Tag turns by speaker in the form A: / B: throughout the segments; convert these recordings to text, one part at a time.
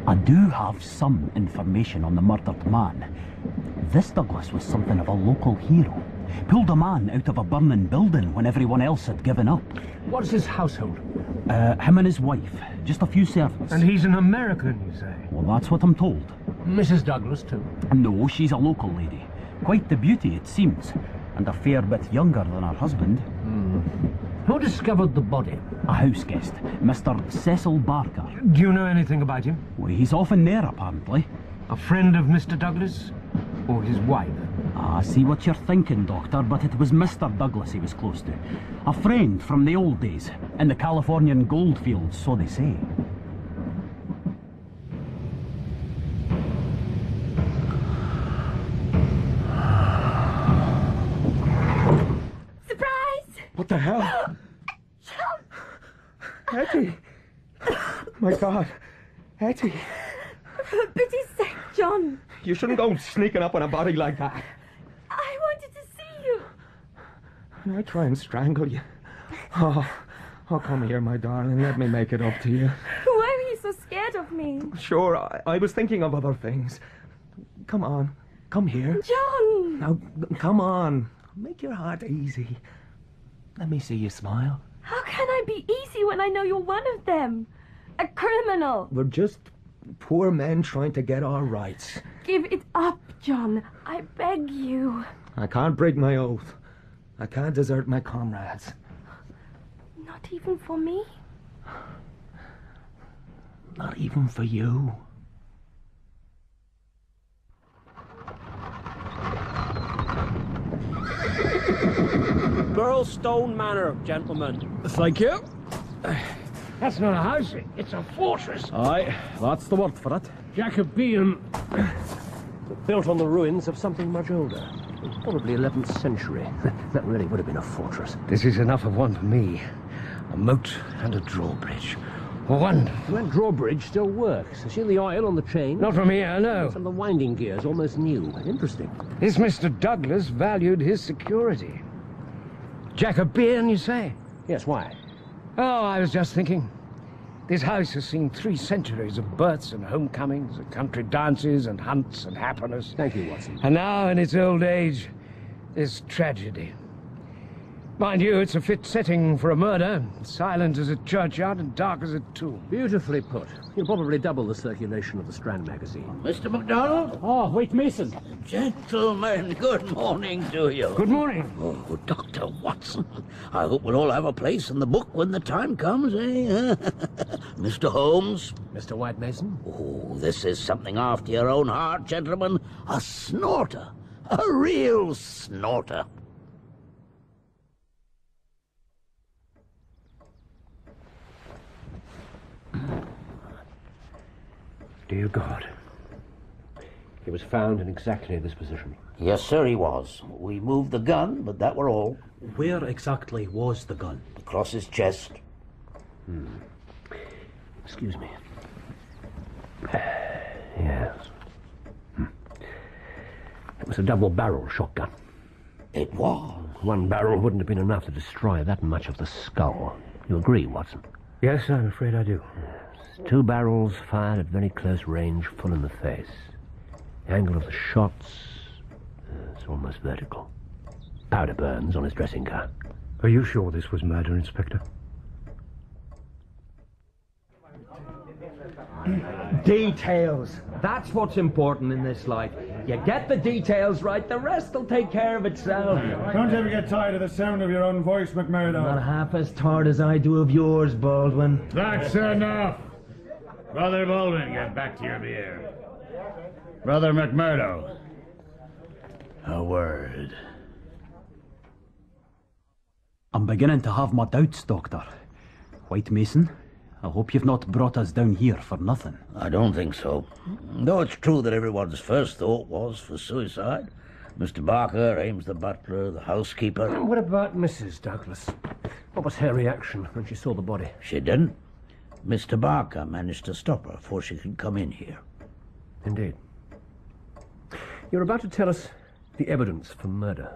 A: I do have some information on the murdered man. This Douglas was something of a local hero. Pulled a man out of a burning building when everyone else had given up.
B: What's his household?
A: Him and his wife. Just a few servants.
B: And he's an American, you say?
A: Well, that's what I'm told.
B: Mrs. Douglas, too?
A: No, she's a local lady. Quite the beauty, it seems. And a fair bit younger than her husband.
B: Who discovered the body?
A: A house guest, Mr. Cecil Barker.
B: Do you know anything about him?
A: Well, he's often there, apparently.
B: A friend of Mr. Douglas? Or his wife?
A: I see what you're thinking, Doctor, but it was Mr. Douglas he was close to. A friend from the old days, in the Californian goldfields, so they say.
C: Surprise!
D: What the hell? Hetty! My God. Hetty!
C: For pity's sake, John.
D: You shouldn't go sneaking up on a body like that.
C: I wanted to see you.
D: And I try and strangle you. Oh, come here, my darling. Let me make it up to you.
C: Why were you so scared of me?
D: Sure, I was thinking of other things. Come on. Come here.
C: John!
D: Now, come on. Make your heart easy. Let me see you smile.
C: How can I be easy when I know you're one of them? A criminal.
D: We're just poor men trying to get our rights.
C: Give it up, John. I beg you.
D: I can't break my oath. I can't desert my comrades.
C: Not even for me?
D: Not even for you.
E: Burlstone Manor, gentlemen.
A: Thank you.
B: That's not a house, it's a fortress.
A: Aye, that's the word for it.
B: Jacobean.
E: Built on the ruins of something much older. Probably 11th century. That really would have been a fortress.
B: This is enough of one for me. A moat and a drawbridge. Wonderful.
E: That drawbridge still works. See the oil on the chain?
B: Not from here, no.
E: Some of the winding gears, almost new. Interesting.
B: This Mr. Douglas valued his security. Jacobean, you say?
E: Yes, why?
B: Oh, I was just thinking. This house has seen 3 centuries of births and homecomings, and country dances and hunts and happiness.
E: Thank you, Watson.
B: And now, in its old age, this tragedy. Mind you, it's a fit setting for a murder. Silent as a churchyard and dark as a tomb.
E: Beautifully put. You'll probably double the circulation of the Strand magazine.
F: Mr. MacDonald?
A: Oh, wait, Mason.
F: Gentlemen, good morning to you.
B: Good morning.
F: Oh, Dr. Watson. I hope we'll all have a place in the book when the time comes, eh? Mr. Holmes?
E: Mr. White Mason?
F: Oh, this is something after your own heart, gentlemen. A snorter. A real snorter.
E: Dear God. He was found in exactly this position.
F: Yes, sir, he was. We moved the gun, but that were all.
A: Where exactly was the gun?
F: Across his chest.
E: Excuse me. Yes. It was a double-barrel shotgun.
F: It was.
E: One barrel wouldn't have been enough to destroy that much of the skull. You agree, Watson?
B: Yes, I'm afraid I do.
E: 2 barrels fired at very close range, full in the face. The angle of the shots is almost vertical. Powder burns on his dressing gown.
B: Are you sure this was murder, Inspector?
D: Details. That's what's important in this life. You get the details right, the rest will take care of itself.
G: Don't ever get tired of the sound of your own voice, McMurdo.
D: Not half as tired as I do of yours, Baldwin.
G: That's enough. Brother Baldwin, get back to your beer. Brother McMurdo. A word.
A: I'm beginning to have my doubts, Doctor. White Mason, I hope you've not brought us down here for nothing.
F: I don't think so. Though it's true that everyone's first thought was for suicide. Mr. Barker, Ames the butler, the housekeeper.
E: What about Mrs. Douglas? What was her reaction when she saw the body?
F: She didn't. Mr. Barker managed to stop her before she could come in here.
E: Indeed. You're about to tell us the evidence for murder.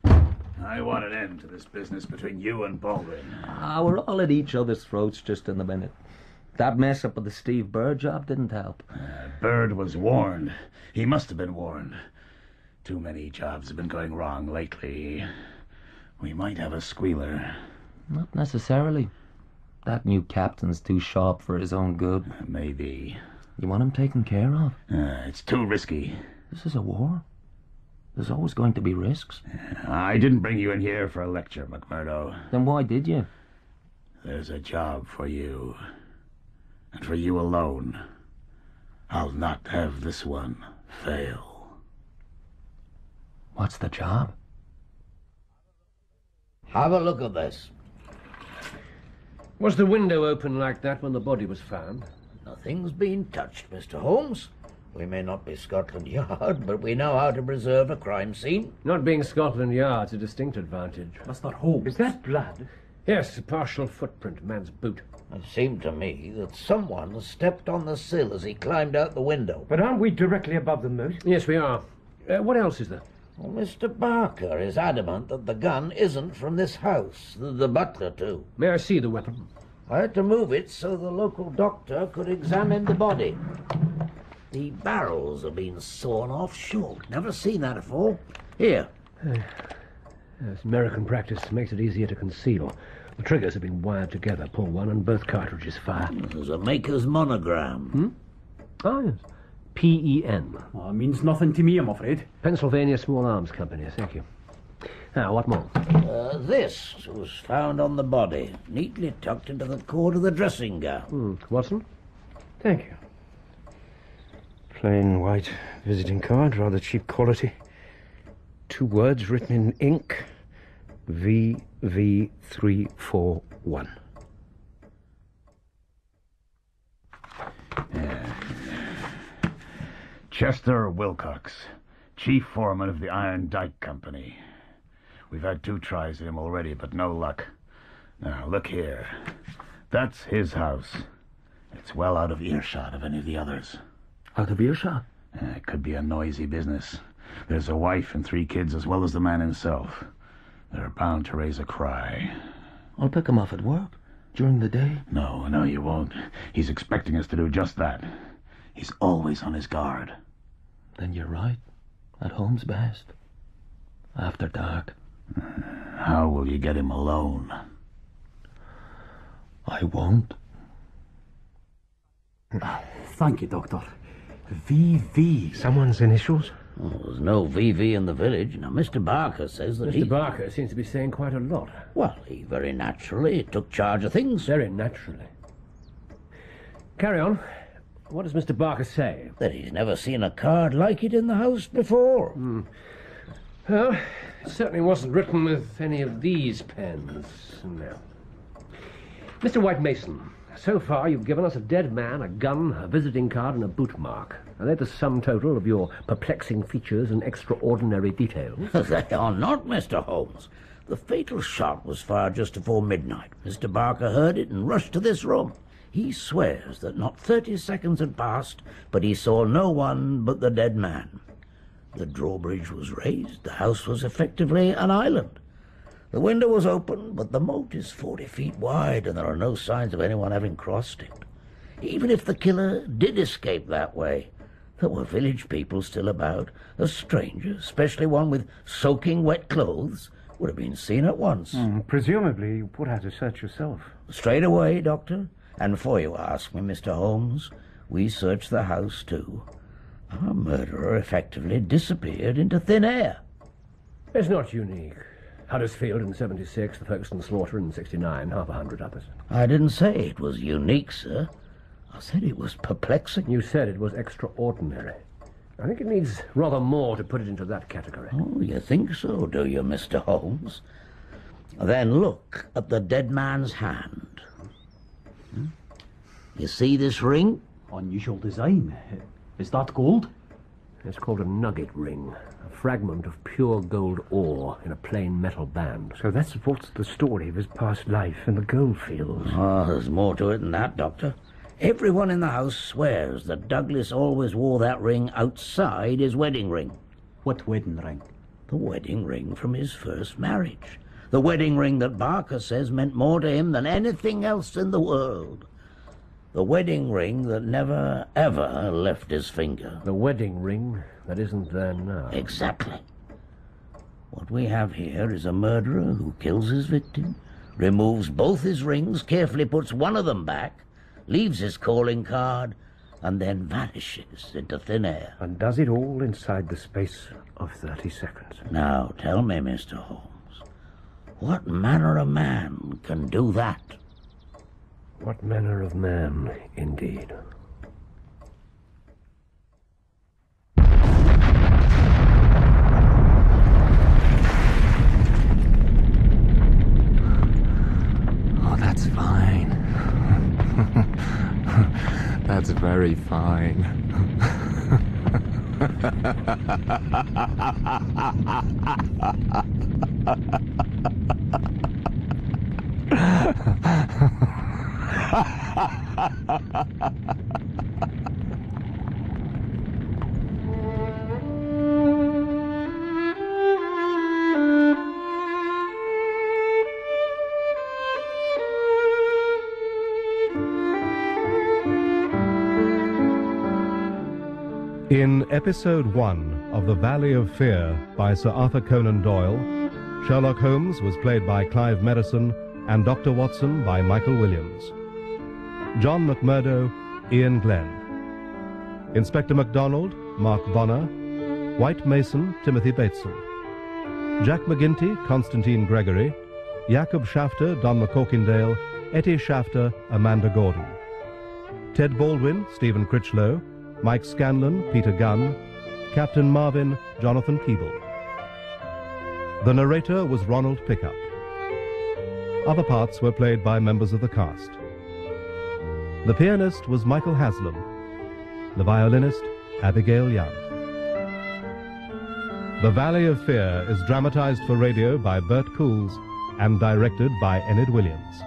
G: I want an end to this business between you and Baldwin.
D: We're all at each other's throats just in a minute. That mess up with the Steve Bird job didn't help.
G: Bird was warned. He must have been warned. Too many jobs have been going wrong lately. We might have a squealer.
D: Not necessarily. That new captain's too sharp for his own good.
G: Maybe.
D: You want him taken care of?
G: It's too risky.
D: This is a war. There's always going to be risks.
G: I didn't bring you in here for a lecture, McMurdo.
D: Then why did you?
G: There's a job for you. And for you alone. I'll not have this one fail.
D: What's the job?
F: Have a look at this.
E: Was the window open like that when the body was found?
F: Nothing's been touched, Mr. Holmes. We may not be Scotland Yard, but we know how to preserve a crime scene.
E: Not being Scotland Yard's a distinct advantage.
A: Mr. Holmes.
B: Is that blood?
E: Yes, a partial footprint, man's boot.
F: It seemed to me that someone stepped on the sill as he climbed out the window.
B: But aren't we directly above the moat?
E: Yes, we are. What else is there?
F: Well, Mr. Barker is adamant that the gun isn't from this house. The butler, too.
E: May I see the weapon?
F: I had to move it so the local doctor could examine the body. The barrels have been sawn off short. Never seen that before. Here.
E: Yes, American practice makes it easier to conceal. The triggers have been wired together. Pull one and both cartridges fire.
F: There's a maker's monogram.
E: Oh, yes. P-E-N.
A: Oh, it means nothing to me, I'm afraid.
E: Pennsylvania Small Arms Company, thank you. Now, what more?
F: This was found on the body, neatly tucked into the cord of the dressing gown.
E: Watson?
B: Thank you. Plain white visiting card, rather cheap quality. 2 words written in ink. VV341.
G: Chester Wilcox, chief foreman of the Iron Dike Company. We've had 2 tries at him already, but no luck. Now, look here. That's his house. It's well out of earshot of any of the others.
D: Out of earshot?
G: It could be a noisy business. There's a wife and 3 kids as well as the man himself. They're bound to raise a cry.
D: I'll pick him off at work. During the day?
G: No, you won't. He's expecting us to do just that. He's always on his guard.
D: Then you're right. At home's best. After dark.
G: How will you get him alone?
D: I won't.
A: Thank you, Doctor. VV.
B: Someone's initials?
F: Well, there's no VV in the village. Now, Mr. Barker says that
E: Mr. Barker seems to be saying quite a lot.
F: Well, he very naturally took charge of things.
E: Very naturally. Carry on. What does Mr. Barker say?
F: That he's never seen a card like it in the house before.
E: Well, it certainly wasn't written with any of these pens. No. Mr. White Mason, so far you've given us a dead man, a gun, a visiting card, and a boot mark. Are they the sum total of your perplexing features and extraordinary details?
F: They are not, Mr. Holmes. The fatal shot was fired just before midnight. Mr. Barker heard it and rushed to this room. He swears that not 30 seconds had passed, but he saw no one but the dead man. The drawbridge was raised. The house was effectively an island. The window was open, but the moat is 40 feet wide, and there are no signs of anyone having crossed it. Even if the killer did escape that way, there were village people still about. A stranger, especially one with soaking wet clothes, would have been seen at once.
B: Presumably you put out a search yourself.
F: Straight away, Doctor. And before you ask me, Mr. Holmes, we searched the house, too. Our murderer effectively disappeared into thin air.
E: It's not unique. Huddersfield in 76, the Folkestone slaughter in 69, half a hundred others.
F: I didn't say it was unique, sir. I said it was perplexing.
E: You said it was extraordinary. I think it needs rather more to put it into that category.
F: Oh, you think so, do you, Mr. Holmes? Then look at the dead man's hand. You see this ring?
A: Unusual design. Is that gold?
E: It's called a nugget ring, a fragment of pure gold ore in a plain metal band.
B: So that supports the story of his past life in the goldfields.
F: Oh, there's more to it than that, Doctor. Everyone in the house swears that Douglas always wore that ring outside his wedding ring.
A: What wedding ring?
F: The wedding ring from his first marriage. The wedding ring that Barker says meant more to him than anything else in the world. The wedding ring that never, ever left his finger.
E: The wedding ring that isn't there now.
F: Exactly. What we have here is a murderer who kills his victim, removes both his rings, carefully puts one of them back, leaves his calling card, and then vanishes into thin air.
E: And does it all inside the space of 30 seconds.
F: Now, tell me, Mr. Holmes, what manner of man can do that?
E: What manner of man, indeed.
H: Oh, that's fine. That's very fine.
I: In Episode 1 of The Valley of Fear by Sir Arthur Conan Doyle, Sherlock Holmes was played by Clive Merrison and Dr. Watson by Michael Williams. John McMurdo, Ian Glenn. Inspector MacDonald, Mark Bonner. White Mason, Timothy Bateson. Jack McGinty, Constantine Gregory. Jacob Shafter, Don McCorkindale. Etty Shafter, Amanda Gordon. Ted Baldwin, Stephen Critchlow. Mike Scanlon, Peter Gunn. Captain Marvin, Jonathan Keeble. The narrator was Ronald Pickup. Other parts were played by members of the cast. The pianist was Michael Haslam. The violinist, Abigail Young. The Valley of Fear is dramatized for radio by Bert Couls and directed by Enid Williams.